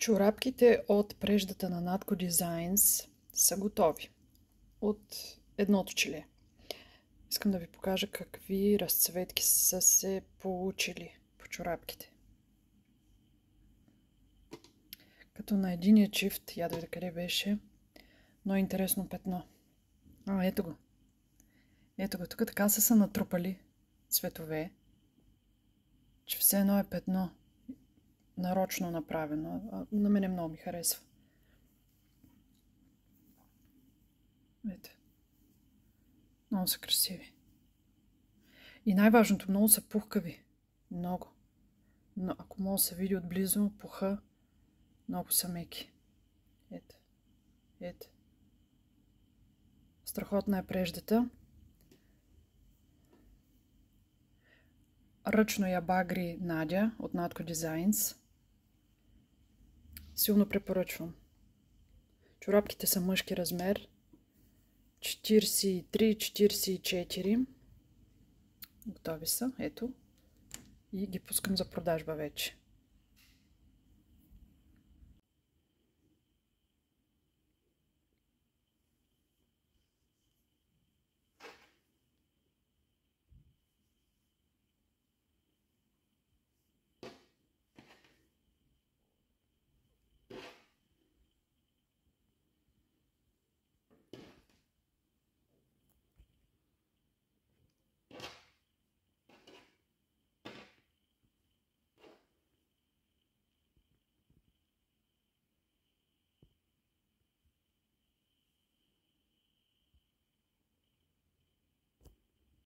Чорапките от преждата на Natco Designs са готови от едното челе. Искам да ви покажа какви разцветки са се получили по чорапките. Като на единия чифт, я да видя къде беше, но интересно петно. Ето го. Ето го. Тук така са натрупали цветове, че все едно е петно. Нарочно направено. На мене много ми харесва. Ето. Много са красиви. И най-важното, много са пухкави. Много. Но ако мога да се види отблизо, пуха, много са меки. Ето. Ето. Страхотна е преждата. Ръчно я багри Надя от Natco Designs. Силно препоръчвам. Чорапките са мъжки размер. 43-44. Готови са. Ето. И ги пускам за продажба вече.